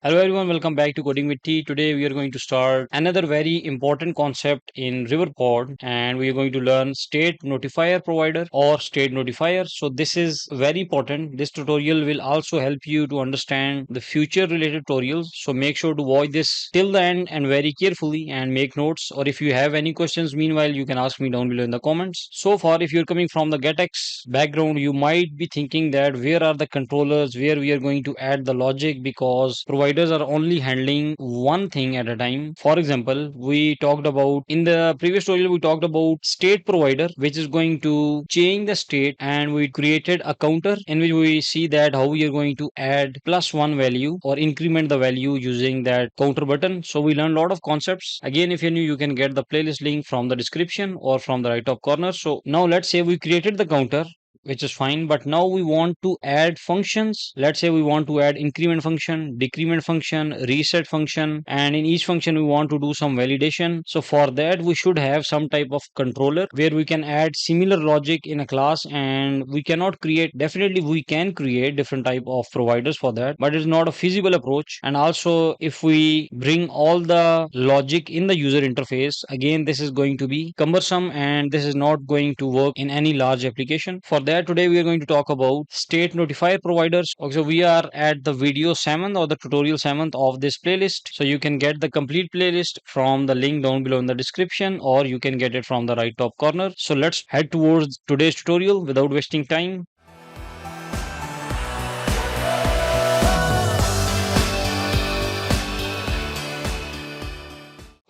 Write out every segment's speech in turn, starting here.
Hello everyone, welcome back to Coding with T. Today we are going to start another very important concept in Riverpod and we are going to learn State Notifier Provider or State Notifier. So this is very important. This tutorial will also help you to understand the future related tutorials. So make sure to watch this till the end and very carefully and make notes, or if you have any questions meanwhile you can ask me down below in the comments. So far, if you're coming from the GetX background, you might be thinking that where are the controllers where we are going to add the logic, because providers are only handling one thing at a time. For example, we talked about in the previous tutorial, we talked about state provider, which is going to change the state, and we created a counter in which we see that how we are going to add +1 value or increment the value using that counter button. So we learned a lot of concepts. Again, if you're new, you can get the playlist link from the description or from the right top corner. So now let's say we created the counter, which is fine, but now we want to add functions. Let's say we want to add increment function, decrement function, reset function, and in each function we want to do some validation. So for that we should have some type of controller where we can add similar logic in a class, and we cannot create, definitely we can create different type of providers for that, but it's not a feasible approach. And also, if we bring all the logic in the user interface, again this is going to be cumbersome and this is not going to work in any large application. For that, today we are going to talk about state notifier providers. Okay, so we are at the video 7th or the tutorial 7th of this playlist. So you can get the complete playlist from the link down below in the description, or you can get it from the right top corner. So let's head towards today's tutorial without wasting time.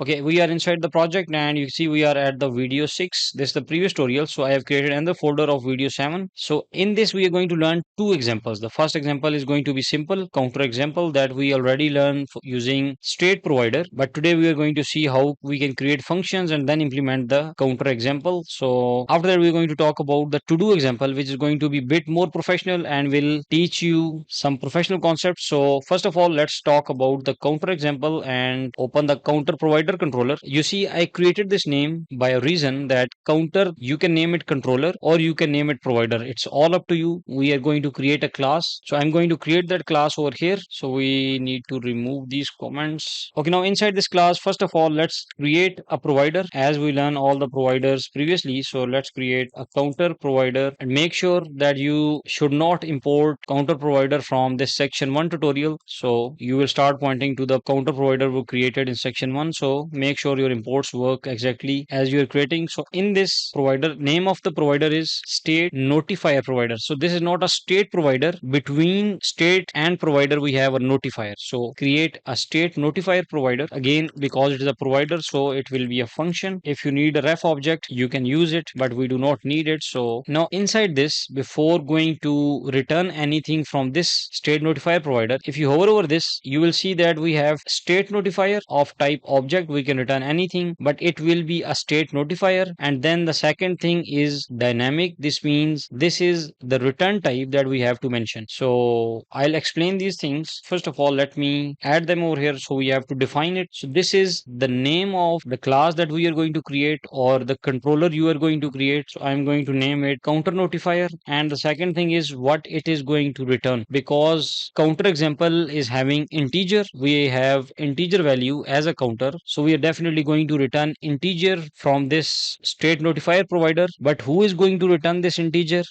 Okay, we are inside the project and you see we are at the video 6. This is the previous tutorial. So I have created another folder of video 7. So in this we are going to learn two examples. The first example is going to be simple counter example that we already learned using state provider. But today we are going to see how we can create functions and then implement the counter example. So after that we are going to talk about the to do example, which is going to be a bit more professional and will teach you some professional concepts. So first of all, let's talk about the counter example and open the counter provider controller. You see, I created this name by a reason that counter, you can name it controller or you can name it provider. It's all up to you. We are going to create a class. So I'm going to create that class over here. So we need to remove these comments. Okay, now inside this class, first of all, let's create a provider as we learn all the providers previously. So let's create a counter provider and make sure that you should not import counter provider from this section 1 tutorial. So you will start pointing to the counter provider we created in section 1. So make sure your imports work exactly as you are creating. So in this provider, name of the provider is State Notifier Provider. So this is not a state provider. Between state and provider we have a notifier. So create a State Notifier Provider. Again, because it is a provider, so it will be a function. If you need a ref object, you can use it, but we do not need it. So now inside this, before going to return anything from this State Notifier Provider, if you hover over this, you will see that we have state notifier of type object. We can return anything, but it will be a state notifier. And then the second thing is dynamic. This means this is the return type that we have to mention. So I'll explain these things. First of all, let me add them over here. So we have to define it. So this is the name of the class that we are going to create, or the controller you are going to create. So I'm going to name it counter notifier. And the second thing is what it is going to return, because counter example is having integer. We have integer value as a counter. So we are definitely going to return integer from this state notifier provider. But who is going to return this integer?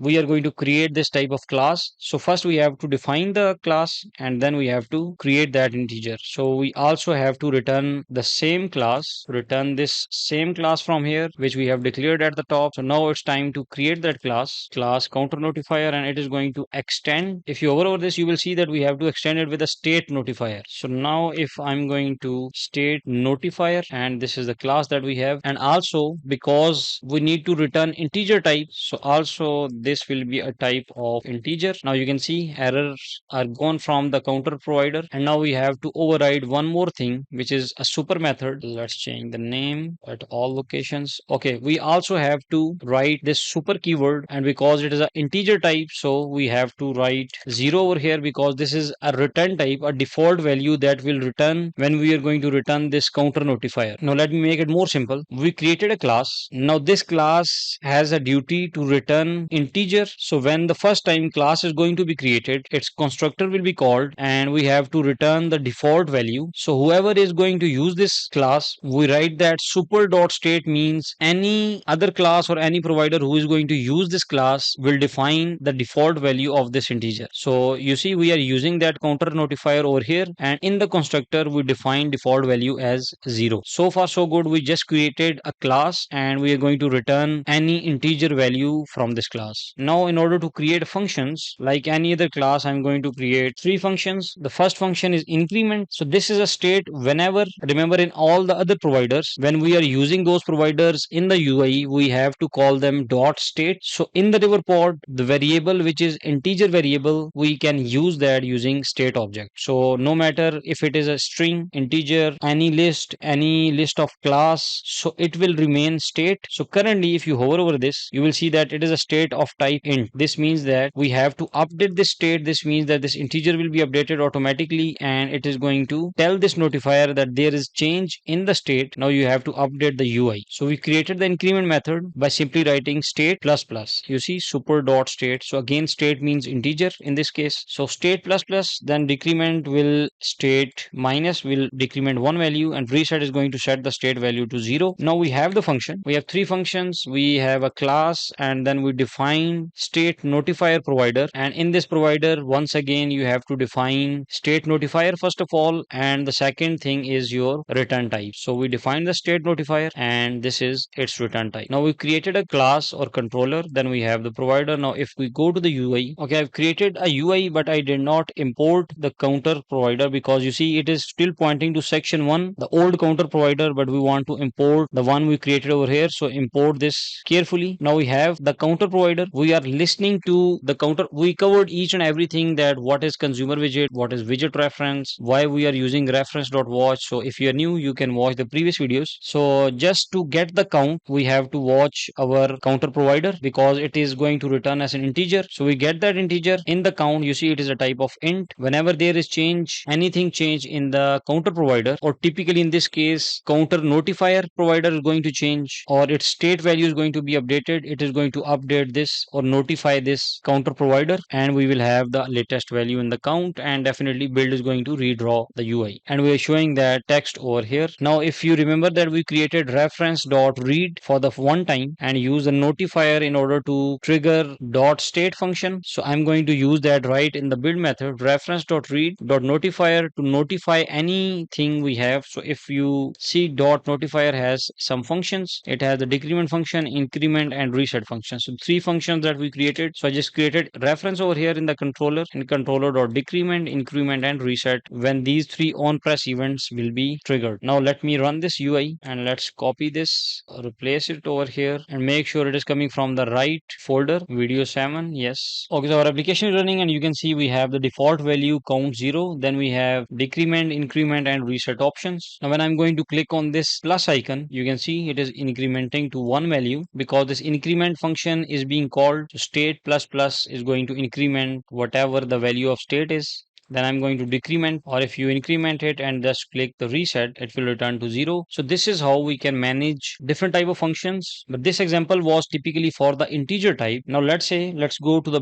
We are going to create this type of class. So first we have to define the class and then we have to create that integer. So we also have to return the same class, return this same class from here, which we have declared at the top. So now it's time to create that class counter notifier, and it is going to extend. If you hover over this, you will see that we have to extend it with a state notifier. So now if I'm going to state notifier, and this is the class that we have, and also because we need to return integer type, so also this will be a type of integer. Now you can see errors are gone from the counter provider, and now we have to override one more thing, which is a super method. Let's change the name at all locations. Okay, we also have to write this super keyword, and because it is an integer type, so we have to write 0 over here, because this is a return type, a default value that will return when we are going to return this counter notifier. Now let me make it more simple. We created a class. Now this class has a duty to return integer integer. So when the first time class is going to be created, its constructor will be called and we have to return the default value. So whoever is going to use this class, we write that super.state means any other class or any provider who is going to use this class will define the default value of this integer. So you see we are using that counter notifier over here, and in the constructor we define default value as 0. So far so good. We just created a class and we are going to return any integer value from this class. Now in order to create functions like any other class, I'm going to create three functions. The first function is increment. So this is a state whenever, remember, in all the other providers, when we are using those providers in the UI, we have to call them dot state. So in the Riverpod, the variable which is integer variable, we can use that using state object. So no matter if it is a string, integer, any list of class, so it will remain state. So currently if you hover over this, you will see that it is a state of type int. This means that we have to update this state. This means that this integer will be updated automatically and it is going to tell this notifier that there is change in the state. Now you have to update the UI. So we created the increment method by simply writing state plus plus. You see super dot state. So again state means integer in this case. So state plus plus, then decrement will state minus will decrement one value, and reset is going to set the state value to 0. Now we have the function. We have three functions. We have a class and then we define state notifier provider, and in this provider once again you have to define state notifier first of all, and the second thing is your return type. So we define the state notifier and this is its return type. Now we created a class or controller, then we have the provider. Now if we go to the UI, okay, I've created a UI but I did not import the counter provider because you see it is still pointing to section 1, the old counter provider, but we want to import the one we created over here. So import this carefully. Now we have the counter provider. We are listening to the counter. We covered each and everything, that what is consumer widget, what is widget reference, why we are using reference.watch. So if you are new, you can watch the previous videos. So just to get the count, we have to watch our counter provider because it is going to return as an integer. So we get that integer in the count. You see it is a type of int. Whenever there is change, anything change in the counter provider, or typically in this case counter notifier provider is going to change, or its state value is going to be updated, it is going to update this or notify this counter provider, and we will have the latest value in the count, and definitely build is going to redraw the UI, and we are showing that text over here. Now if you remember that we created reference.read for the one time and use the notifier in order to trigger dot state function. So I'm going to use that right in the build method, reference.read dot notifier to notify anything we have. So if you see dot notifier has some functions, it has the decrement function, increment and reset function. So three functions that we created. So I just created reference over here in the controller, in controller dot decrement, increment and reset, when these three on press events will be triggered. Now let me run this UI and let's copy this, replace it over here and make sure it is coming from the right folder, video 7. Yes. Okay, so our application is running and you can see we have the default value count 0. Then we have decrement, increment and reset options. Now when I'm going to click on this plus icon, you can see it is incrementing to one value because this increment function is being called. So state plus plus is going to increment whatever the value of state is. Then I'm going to decrement, or if you increment it and just click the reset, it will return to 0. So this is how we can manage different type of functions. But this example was typically for the integer type. Now let's go to the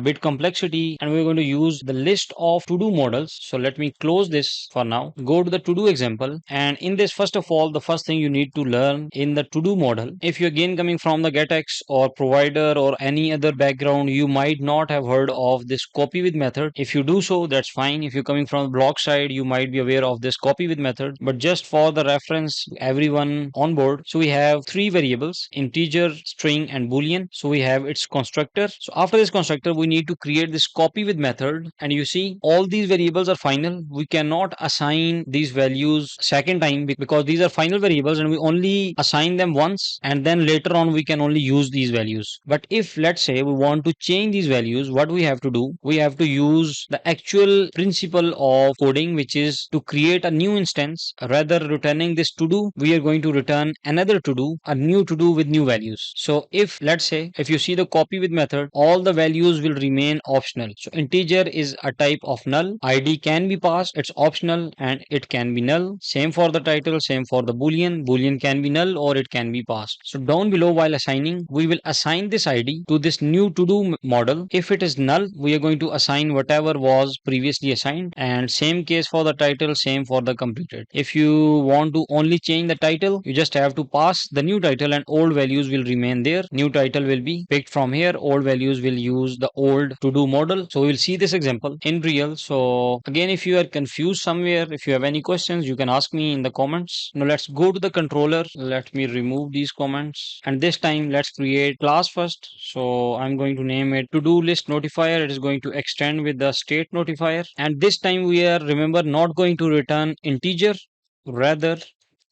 bit complexity, and we're going to use the list of to-do models. So let me close this for now. Go to the to-do example, and in this, first of all, the first thing you need to learn in the to-do model, if you're again coming from the getx or provider or any other background, you might not have heard of this copy with method. If you do so, that's fine. If you're coming from the block side, you might be aware of this copy with method, but just for the reference, everyone on board. So we have three variables, integer, string and boolean. So we have its constructor. So after this constructor, we need to create this copy with method, and you see all these variables are final. We cannot assign these values second time because these are final variables and we only assign them once, and then later on we can only use these values. But if let's say we want to change these values, what we have to do, we have to use the actual simple principle of coding, which is to create a new instance. Rather returning this to do, we are going to return another to do, a new to do with new values. So if, let's say, if you see the copy with method, all the values will remain optional. So integer is a type of null. ID can be passed, it's optional, and it can be null. Same for the title, same for the boolean. Boolean can be null or it can be passed. So down below, while assigning, we will assign this ID to this new to do model. If it is null, we are going to assign whatever was previously assigned, and same case for the title, same for the completed. If you want to only change the title, you just have to pass the new title and old values will remain there. New title will be picked from here, old values will use the old to do model. So we will see this example in real. So again, if you are confused somewhere, if you have any questions, you can ask me in the comments. Now let's go to the controller. Let me remove these comments, and this time let's create class first. So I'm going to name it to do list notifier. It is going to extend with the state notifier, and this time we are, remember, not going to return integer. Rather,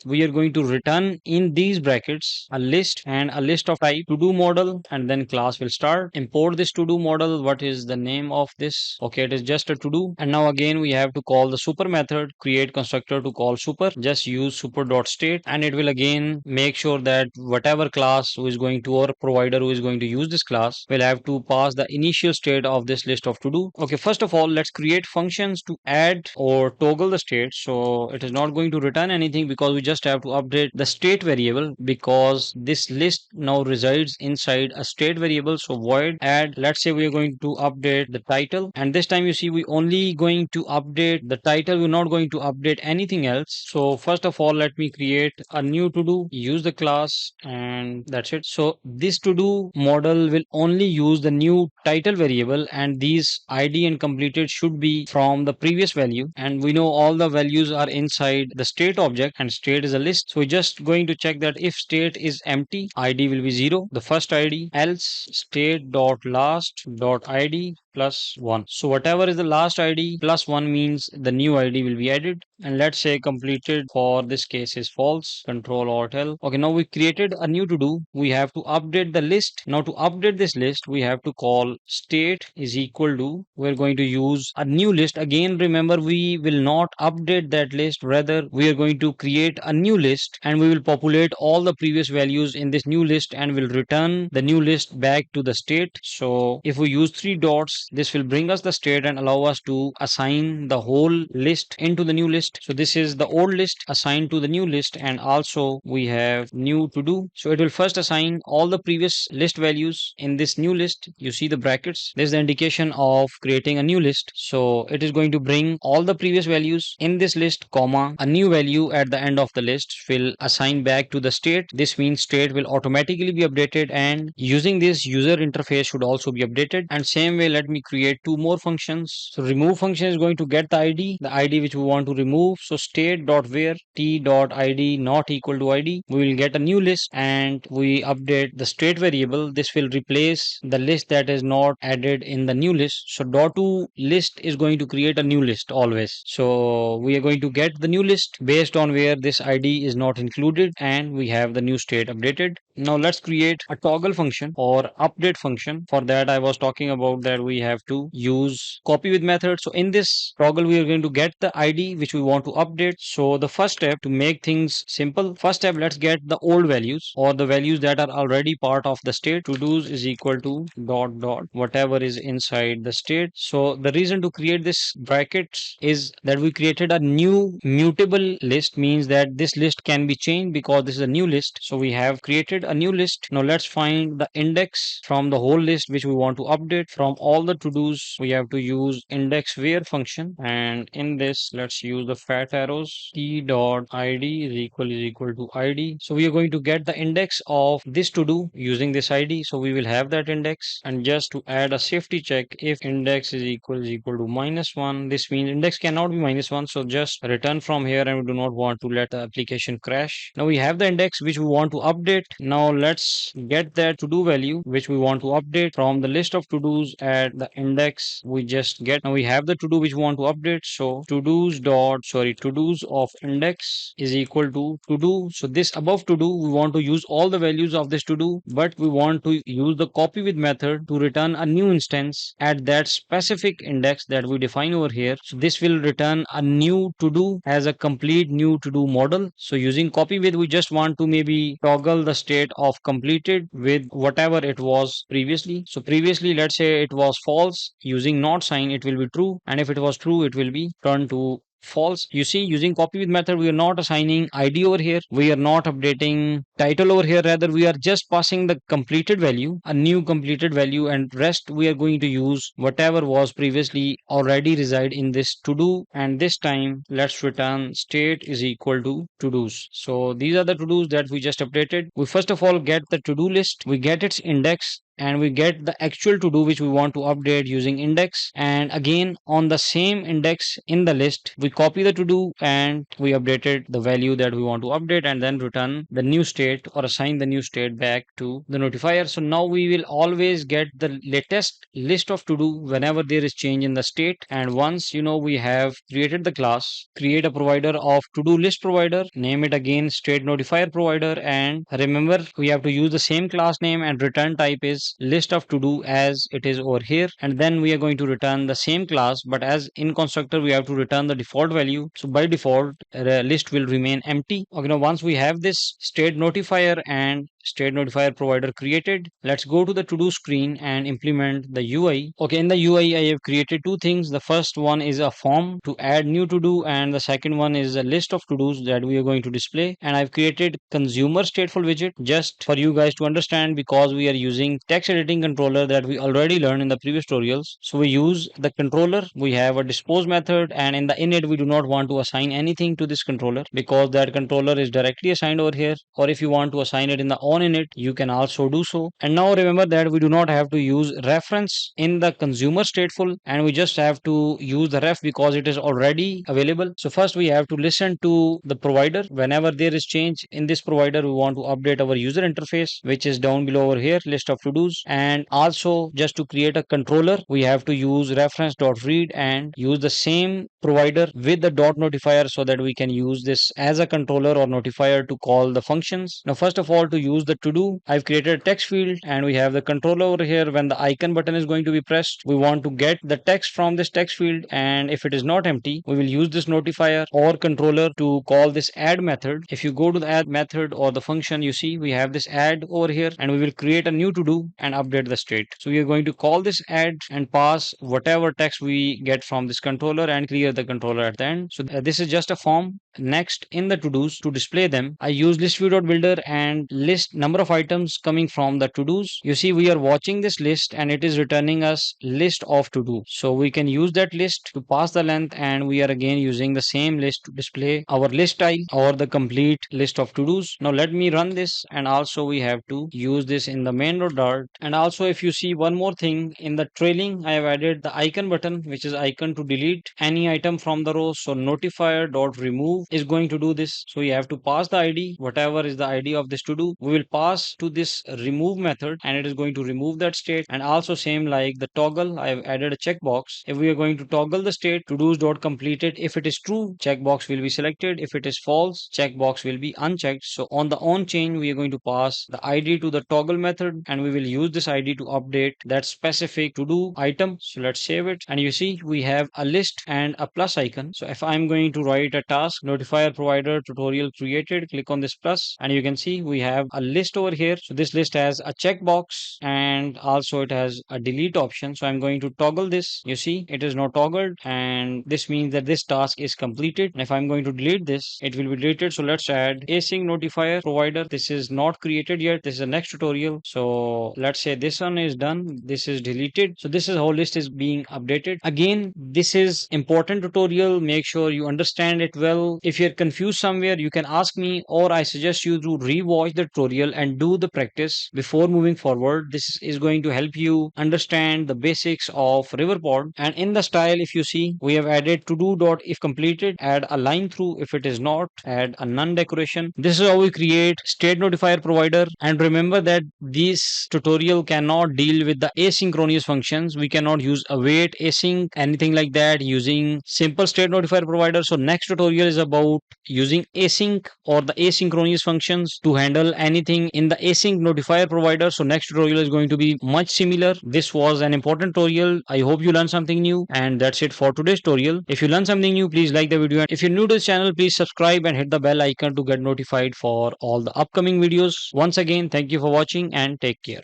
we are going to return in these brackets a list and a list of type to do model, and then class will start. Import this to do model. What is the name of this? Okay, it is just a to do. And now again we have to call the super method, create constructor to call super. Just use super.state, and it will again make sure that whatever class who is going to, or provider who is going to use this class, will have to pass the initial state of this list of to do. Okay, first of all, let's create functions to add or toggle the state. So it is not going to return anything because we just have to update the state variable, because this list now resides inside a state variable. So void add, let's say we are going to update the title, and this time you see we only going to update the title, we're not going to update anything else. So first of all, let me create a new to do, use the class, and that's it. So this to do model will only use the new title variable, and these ID and completed should be from the previous value, and we know all the values are inside the state object, and state is a list. So we're just going to check that if state is empty, ID will be 0, the first ID, else state dot last dot ID plus 1. So whatever is the last ID plus 1 means the new ID will be added. And let's say completed for this case is false. Control Alt L. Okay, now we created a new to do. We have to update the list. Now to update this list, we have to call state is equal to, we're going to use a new list. Again, remember, we will not update that list. Rather, we are going to create a new list, and we will populate all the previous values in this new list, and will return the new list back to the state. So if we use 3 dots, this will bring us the state and allow us to assign the whole list into the new list. So this is the old list assigned to the new list, and also we have new to do. So it will first assign all the previous list values in this new list. You see the brackets, this is the indication of creating a new list. So it is going to bring all the previous values in this list, comma, a new value at the end of the list will assign back to the state. This means state will automatically be updated, and using this user interface should also be updated. And same way, let me create 2 more functions. So remove function is going to get the ID which we want to remove. So state.where t.id not equal to ID, we will get a new list, and we update the state variable. This will replace the list that is not added in the new list. So .to list is going to create a new list always. So we are going to get the new list based on where this ID is not included, and we have the new state updated. Now let's create a toggle function or update function. For that, I was talking about that we have to use copy with method. So in this toggle, we are going to get the ID which we want to update. So the first step to make things simple, first step, let's get the old values or the values that are already part of the state. To do's is equal to dot dot whatever is inside the state. So the reason to create this brackets is that we created a new mutable list, means that this list can be changed because this is a new list. So we have created a new list. Now let's find the index from the whole list which we want to update. From all the to-dos, we have to use index where function, and in this let's use the fat arrows. T dot id is equal to id. So we are going to get the index of this to do using this id. So we will have that index, and just to add a safety check, if index is equal to -1, this means index cannot be -1. So just return from here, and we do not want to let the application crash. Now we have the index which we want to update. Now let's get that to do value which we want to update from the list of to dos at the index we just get. Now we have the to do which we want to update. So to do's of index is equal to do. So this above to do, we want to use all the values of this to do, but we want to use the copy with method to return a new instance at that specific index that we define over here. So this will return a new to do as a complete new to do model. So using copy with, we just want to maybe toggle the state of completed with whatever it was previously. So previously, let's say it was false, using not sign it will be true, and if it was true it will be turned to false. You see, using copy with method, we are not assigning id over here, we are not updating title over here, rather we are just passing the completed value, a new completed value, and rest we are going to use whatever was previously already reside in this to do. And this time let's return state is equal to do's. So these are the to do's that we just updated. We first of all get the to do list, we get its index, and we get the actual to do which we want to update using index. And again, on the same index in the list, we copy the to do and we updated the value that we want to update, and then return the new state or assign the new state back to the notifier. So now we will always get the latest list of to do whenever there is change in the state. And once we have created the class, create a provider of to do list provider, name it again State Notifier Provider, and remember we have to use the same class name, and return type is list of to do as it is over here. And then we are going to return the same class, but as in constructor we have to return the default value. So by default the list will remain empty. Okay, now once we have this state notifier and State Notifier Provider created, let's go to the to do screen and implement the UI. Okay, in the UI I have created two things. The first one is a form to add new to do, and the second one is a list of to dos that we are going to display. And I've created consumer stateful widget just for you guys to understand, because we are using text editing controller that we already learned in the previous tutorials. So we use the controller, we have a dispose method, and in the init we do not want to assign anything to this controller because that controller is directly assigned over here. Or if you want to assign it in the on init, you can also do so. And now remember that we do not have to use reference in the consumer stateful, and we just have to use the ref because it is already available. So first we have to listen to the provider. Whenever there is change in this provider, we want to update our user interface, which is down below over here, list of to dos. And also, just to create a controller, we have to use reference.read and use the same provider with the dot notifier, so that we can use this as a controller or notifier to call the functions. Now first of all, to use the to do, I've created a text field, and we have the controller over here. When the icon button is going to be pressed, we want to get the text from this text field, and if it is not empty, we will use this notifier or controller to call this add method. If you go to the add method or the function, you see we have this add over here, and we will create a new to do and update the state. So we are going to call this add and pass whatever text we get from this controller and clear the controller at the end. So this is just a form. Next, in the to dos, to display them, I use list view.builder and list number of items coming from the to dos. You see we are watching this list and it is returning us list of to do. So we can use that list to pass the length, and we are again using the same list to display our list style or the complete list of to dos. Now let me run this, and also we have to use this in the main.dart. And also, if you see one more thing in the trailing, I have added the icon button, which is icon to delete any item from the row. So notifier.remove is going to do this. So you have to pass the id, whatever is the id of this to do, we will pass to this remove method, and it is going to remove that state. And also same like the toggle, I have added a checkbox. If we are going to toggle the state, to do's dot completed, if it is true, checkbox will be selected. If it is false, checkbox will be unchecked. So on the on chain, we are going to pass the id to the toggle method, and we will use this id to update that specific to do item. So let's save it, and you see we have a list and a plus icon. So if I'm going to write a task, notifier provider tutorial created, click on this plus, and you can see we have a list over here. So this list has a checkbox, and also it has a delete option. So I'm going to toggle this. You see it is not toggled, and this means that this task is completed. And if I'm going to delete this, it will be deleted. So let's add async notifier provider. This is not created yet, this is the next tutorial. So let's say this one is done, this is deleted. So this is how list is being updated. Again, this is important tutorial, make sure you understand it well. if you're confused somewhere, you can ask me, or I suggest you to rewatch the tutorial and do the practice before moving forward. This is going to help you understand the basics of Riverpod. And in the style, if you see, we have added to do dot if completed, add a line through if it is not, add a none decoration. This is how we create state notifier provider. And remember that this tutorial cannot deal with the asynchronous functions. We cannot use await, async, anything like that using simple state notifier provider. So next tutorial is about using async or the asynchronous functions to handle anything in the async notifier provider. So next tutorial is going to be much similar. This was an important tutorial. I hope you learned something new, and that's it for today's tutorial. If you learned something new, please like the video, and if you're new to this channel, please subscribe and hit the bell icon to get notified for all the upcoming videos. Once again, thank you for watching and take care.